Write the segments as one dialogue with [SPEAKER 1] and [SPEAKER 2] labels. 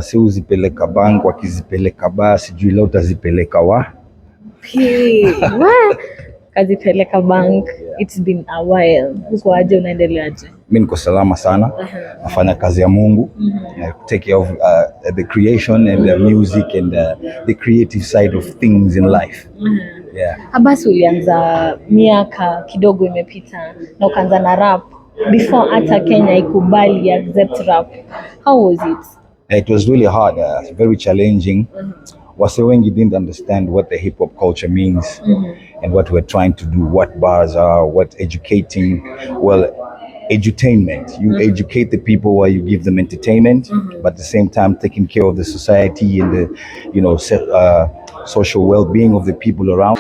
[SPEAKER 1] Si uzipeleka bank, wakizipeleka basi sijui leo utazipeleka
[SPEAKER 2] wa kazipeleka bank. It's been a while. Uko aje, unaendeleaje?
[SPEAKER 1] Mimi niko salama sana. Nafanya kazi ya Mungu. Take care of the creation and the music and the creative side of things in life. Yeah.
[SPEAKER 2] Abbas, ulianza miaka kidogo imepita na ukaanza na rap before hata Kenya ikubali accept rap. How was it?
[SPEAKER 1] It was really hard, very challenging. Wase wengi didn't understand what the hip hop culture means and what we're trying to do, what bars are, what educating. Well, edutainment. You educate the people while you give them entertainment, but at the same time taking care of the society and the social well-being of the people around.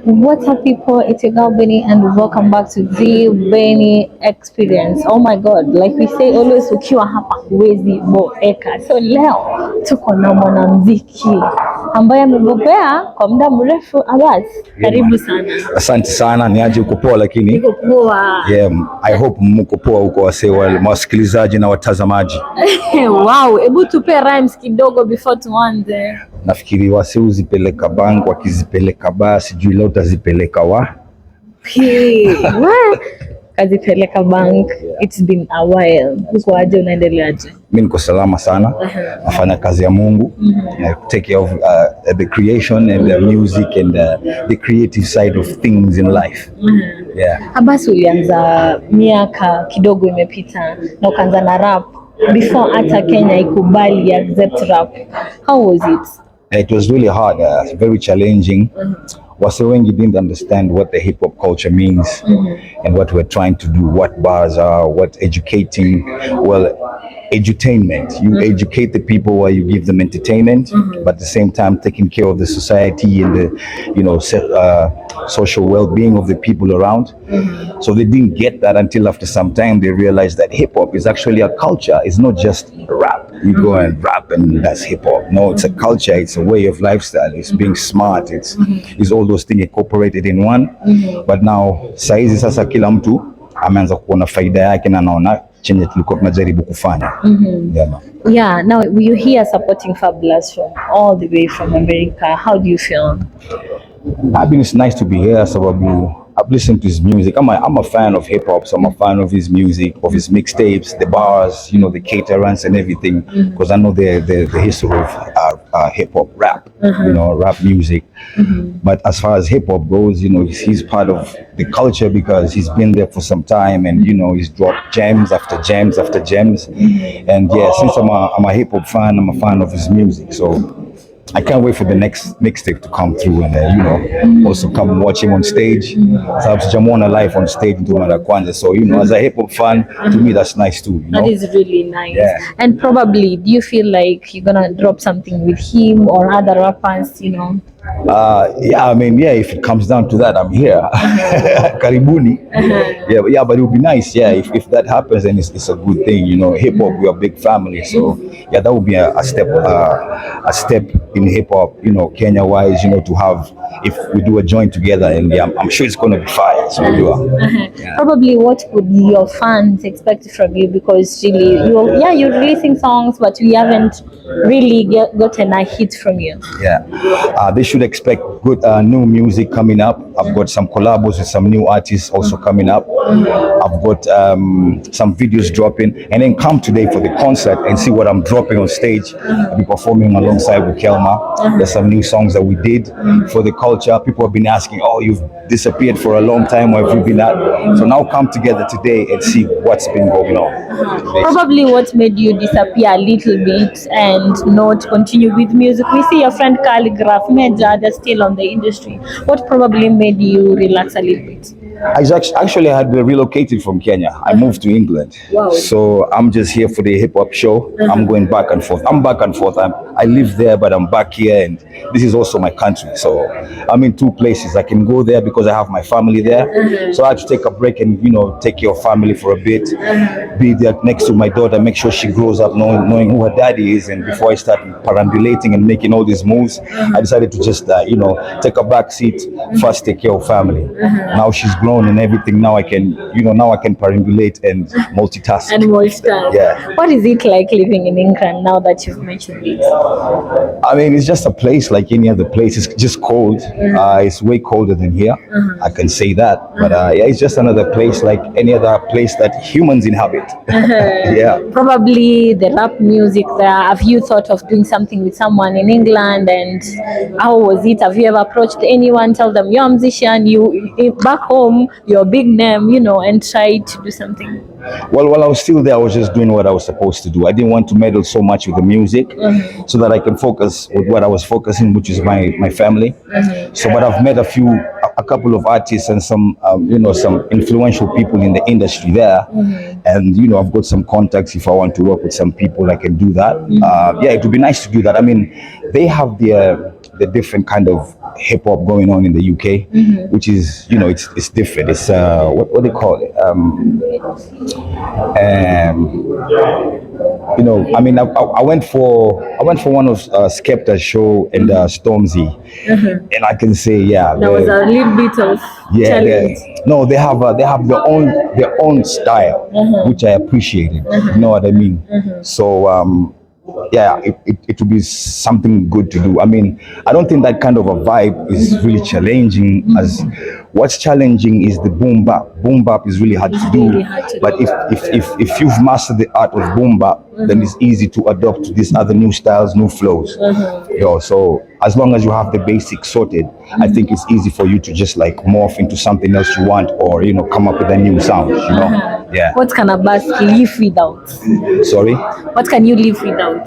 [SPEAKER 2] What's up, people? It's your girl Benny and welcome back to the Benny Experience. Oh my god, like we say always, ukiwa hapa huwezi boeka. So leo tuko na mwanamuziki ambaye amebobea kwa muda mrefu. Abbas, karibu sana.
[SPEAKER 1] Asante sana. Niaje, uko poa? Lakini
[SPEAKER 2] niko poa.
[SPEAKER 1] Yeah, I hope mko poa huko wasikilizaji na watazamaji.
[SPEAKER 2] Wow, hebu tupe rhymes kidogo before tuanze.
[SPEAKER 1] Nafikiri wase uzipeleka bank, wakizipeleka basi sijui leo utazipeleka wa
[SPEAKER 2] kazipeleka bank. It's been a while. Uko aje, unaendeleaje?
[SPEAKER 1] Mimi niko salama sana. Nafanya kazi ya Mungu. Take care of the creation and the music and the creative side of things in life. Yeah.
[SPEAKER 2] Abbas, ulianza miaka kidogo imepita na ukaanza na rap before hata Kenya ikubali accept rap. How was it?
[SPEAKER 1] It was really hard, very challenging. Wase wengi didn't understand what the hip hop culture means and what we're trying to do, what bars are, what educating. Well, edutainment. You educate the people while you give them entertainment, but at the same time taking care of the society and the social well-being of the people around. So they didn't get that until after some time they realized that hip hop is actually a culture. It's not just rap. You go and rap and that's hip hop. No, it's a culture. It's a way of lifestyle. It's being smart. It's all those things incorporated in one. But now saizi sasa kila mtu ameanza kuona faida yake na naona chenye tulikuwa tunajaribu kufanya.
[SPEAKER 2] Yeah, now you here supporting Fabulous from all the way from America. How do you feel?
[SPEAKER 1] I mean, it's nice to be here. Sababu I've listened to his music. I'm a fan of hip hop, so I'm a fan of his music, of his mixtapes, the bars, the caterers and everything, because I know the history of hip hop rap, rap music. But as far as hip hop goes, he's part of the culture because he's been there for some time, and he's dropped gems after gems after gems. And yeah, since I'm a hip hop fan, I'm a fan of his music. So I can't wait for the next mixtape to come through and also come watch him on stage. So Jamona live on stage into Kwanzaa. So as a hip hop fan, to me that's nice too.
[SPEAKER 2] That is really nice.
[SPEAKER 1] Yeah.
[SPEAKER 2] And probably, do you feel like you're gonna drop something with him or other rappers?
[SPEAKER 1] Yeah, I mean, yeah, if it comes down to that, I'm here. Karibuni. Yeah, but it would be nice. Yeah, if that happens, then it's a good thing. Hip hop, we're a big family, so yeah, that would be a step in hip hop. Kenya wise, to have, if we do a joint together, and yeah, I'm sure it's going to be fire. So
[SPEAKER 2] yeah. Probably, what would your fans expect from you? Because really, you're releasing songs, but we haven't really gotten a hit from you.
[SPEAKER 1] Yeah, they should expect good new music coming up. I've got some collabos with some new artists also coming up. I've got some videos dropping, and then come today for the concert and see what I'm dropping on stage. I'll be performing alongside with Kelma. There's some new songs that we did for the culture. People have been asking, oh, you've disappeared for a long time, where have you been at? So now come together today and see what's been going on.
[SPEAKER 2] Probably what made you disappear a little bit and not continue with music. We see your friend Calligraph, Major, they're still on the industry. What probably made you relax a little bit?
[SPEAKER 1] I actually had relocated from Kenya. I moved to England.
[SPEAKER 2] Wow.
[SPEAKER 1] So I'm just here for the hip hop show. I'm going back and forth. I live there, but I'm back here, and this is also my country. So I'm in two places. I can go there because I have my family there. So I had to take a break and take care of family for a bit. Be there next to my daughter, make sure she grows up knowing who her daddy is. And before I start perambulating and making all these moves, I decided to just take a back seat, first take care of family. Now she's grown on and everything. Now I can, now I can perambulate and multitask.
[SPEAKER 2] And multitask.
[SPEAKER 1] Yeah.
[SPEAKER 2] What is it like living in England now that you've mentioned it?
[SPEAKER 1] I mean, it's just a place like any other place. It's just cold. It's way colder than here. I can say that. But yeah, it's just another place like any other place that humans inhabit. Yeah.
[SPEAKER 2] Probably the rap music there. Have you thought of doing something with someone in England, and how was it? Have you ever approached anyone, tell them you're a musician, you back home, you're a big name, and try to do something?
[SPEAKER 1] Well, while I was still there, I was just doing what I was supposed to do. I didn't want to meddle so much with the music, so that I can focus with what I was focusing, which is my family. So, but I've met a couple of artists and some, some influential people in the industry there. And, I've got some contacts. If I want to work with some people, I can do that. Yeah, it would be nice to do that. I mean, they have the different kind of hip hop going on in the UK, which is, it's different. It's what do they call it? I mean, I went for one of Skepta's show and Stormzy, and I can say, yeah,
[SPEAKER 2] there was a little bit of challenge.
[SPEAKER 1] No, they have their own style, which I appreciated. You know what I mean? So yeah, it would be something good to do. I mean, I don't think that kind of a vibe is really challenging. As what's challenging is the boom bap. Boom bap is really hard to do. But if you've mastered the art of boom bap, then it's easy to adopt to these other new styles, new flows. So as long as you have the basics sorted, I think it's easy for you to just like morph into something else you want, or come up with a new sound. Yeah.
[SPEAKER 2] What can Abbas live without?
[SPEAKER 1] Sorry?
[SPEAKER 2] What can you live without?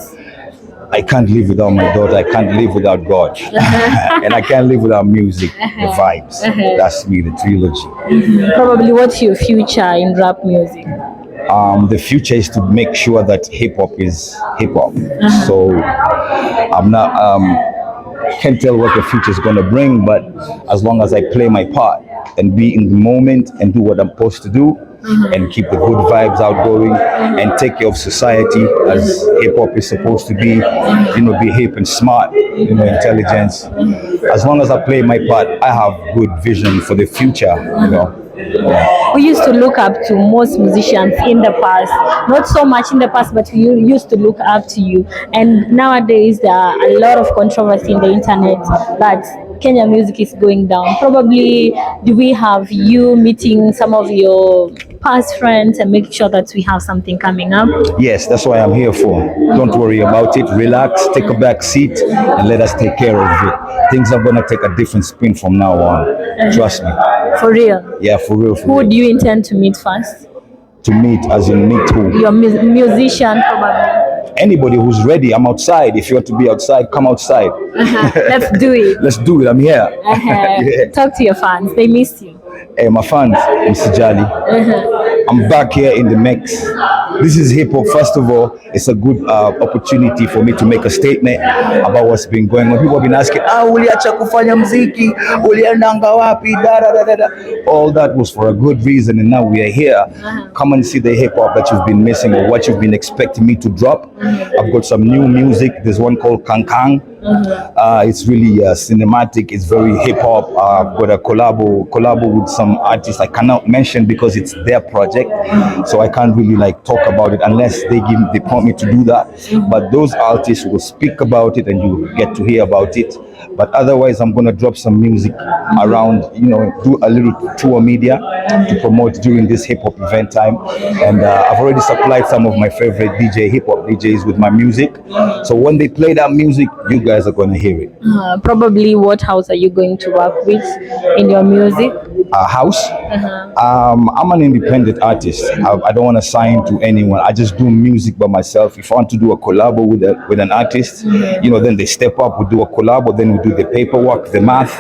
[SPEAKER 1] I can't live without my daughter. I can't live without God. And I can't live without music, the vibes. That's me, the trilogy.
[SPEAKER 2] Probably what's your future in rap music?
[SPEAKER 1] The future is to make sure that hip hop is hip hop. So I'm not, can't tell what the future is going to bring, but as long as I play my part and be in the moment and do what I'm supposed to do, and keep the good vibes outgoing and take care of society as hip hop is supposed to be, be hip and smart, intelligence. As long as I play my part, I have good vision for the future, Yeah.
[SPEAKER 2] We used to look up to most musicians in the past, not so much in the past, but we used to look up to you. And nowadays there are a lot of controversy in the internet that Kenya music is going down. Probably do we have you meeting some of your past friends and make sure that we have something coming up?
[SPEAKER 1] Yes, that's what I'm here for. Don't worry about it. Relax, take a back seat, and let us take care of it. Things are gonna take a different spin from now on. Trust me.
[SPEAKER 2] For real?
[SPEAKER 1] Yeah, for real.
[SPEAKER 2] Who do you intend to meet first?
[SPEAKER 1] To meet, as in meet who?
[SPEAKER 2] Your musician, probably.
[SPEAKER 1] Anybody who's ready. I'm outside. If you want to be outside, come outside.
[SPEAKER 2] Let's do it.
[SPEAKER 1] Let's do it. I'm here.
[SPEAKER 2] Yeah. Talk to your fans. They missed you.
[SPEAKER 1] Hey, my fans, Mr. Jolly. I'm back here in the mix. This is hip hop. First of all, it's a good opportunity for me to make a statement about what's been going on. People have been asking, uliacha kufanya mziki, uliendanga wapi, da da da da. All that was for a good reason, and now we are here. Come and see the hip hop that you've been missing or what you've been expecting me to drop. I've got some new music. There's one called Kankang. It's really cinematic. It's very hip hop. I've got a collabo with some artists I cannot mention because it's their project, so I can't really like talk about it unless they prompt me to do that. But those artists will speak about it and you get to hear about it. But otherwise, I'm gonna drop some music around, do a little tour media to promote during this hip hop event time. And I've already supplied some of my favorite hip hop DJs with my music. So when they play that music, you guys are gonna hear it.
[SPEAKER 2] Probably what house are you going to work with in your music?
[SPEAKER 1] House. I'm an independent artist. I don't want to sign to anyone. I just do music by myself. If I want to do a collab with an artist, then they step up. We do a collab, then we do the paperwork, the math,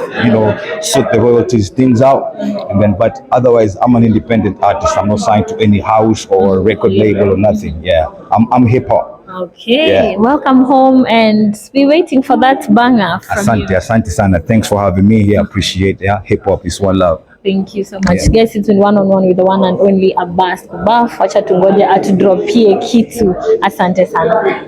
[SPEAKER 1] sort the royalties, things out, and then. But otherwise, I'm an independent artist. I'm not signed to any house or record label or nothing. Yeah, I'm hip hop.
[SPEAKER 2] Okay, yeah. Welcome home, and be waiting for that banger from you.
[SPEAKER 1] Asante sana. Thanks for having me here. Appreciate it. Yeah, hip hop is one love.
[SPEAKER 2] Thank you so much. Yeah. Guys, it's been one-on-one with the one and only Abbas Kubaf. Wacha tungoje atudropie kitu. Asante sana.